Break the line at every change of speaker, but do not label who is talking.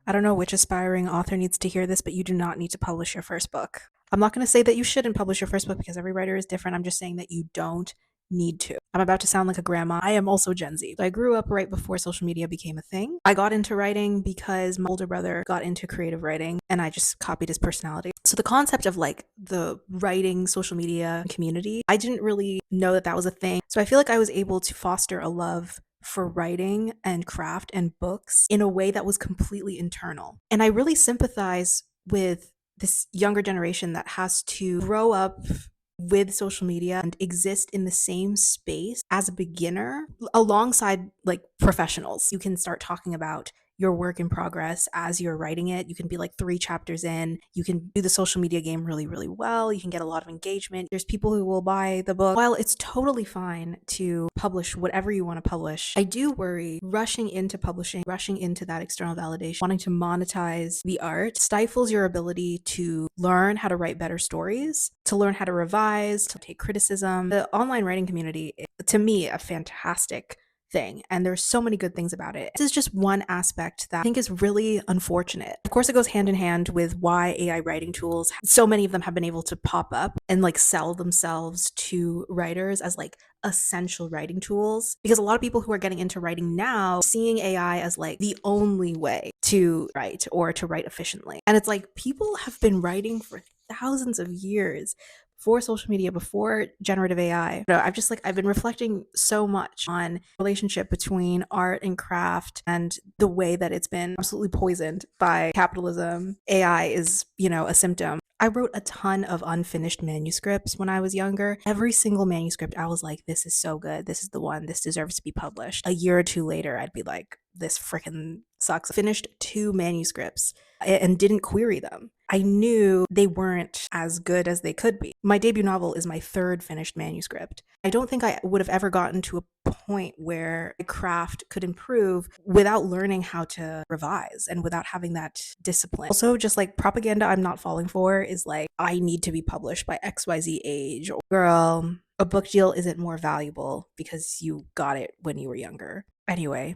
I don't know which aspiring author needs to hear this, but you do not need to publish your first book. I'm not going to say that you shouldn't publish your first book because every writer is different. I'm just saying that you don't need to. I'm about to sound like a grandma. I am also Gen Z. So I grew up right before social media became a thing. I got into writing because my older brother got into creative writing and I just copied his personality. So the concept of like the writing social media community, I didn't really know that that was a thing. So I feel like I was able to foster a love for writing and craft and books in a way that was completely internal. And I really sympathize with this younger generation that has to grow up with social media and exist in the same space as a beginner alongside like professionals. You can start talking about your work in progress as you're writing it. You can be like 3 chapters in. You can do the social media game really, really well. You can get a lot of engagement. There's people who will buy the book. While it's totally fine to publish whatever you want to publish, I do worry rushing into publishing, rushing into that external validation, wanting to monetize the art stifles your ability to learn how to write better stories, to learn how to revise, to take criticism. The online writing community, to me, a fantastic thing, and there's so many good things about it. This is just one aspect that I think is really unfortunate. Of course, it goes hand in hand with why AI writing tools, so many of them have been able to pop up and like sell themselves to writers as like essential writing tools, because a lot of people who are getting into writing now seeing AI as like the only way to write or to write efficiently. And it's like people have been writing for thousands of years before social media, before generative AI. I've been reflecting so much on the relationship between art and craft and the way that it's been absolutely poisoned by capitalism. AI is, a symptom. I wrote a ton of unfinished manuscripts when I was younger. Every single manuscript, I was like, this is so good. This is the one. This deserves to be published. A year or two later, I'd be like, this freaking sucks. Finished 2 manuscripts and didn't query them. I knew they weren't as good as they could be. My debut novel is my 3rd finished manuscript. I don't think I would have ever gotten to a point where the craft could improve without learning how to revise and without having that discipline. Also, just like propaganda I'm not falling for is like, I need to be published by XYZ age. Or, girl, a book deal isn't more valuable because you got it when you were younger. Anyway,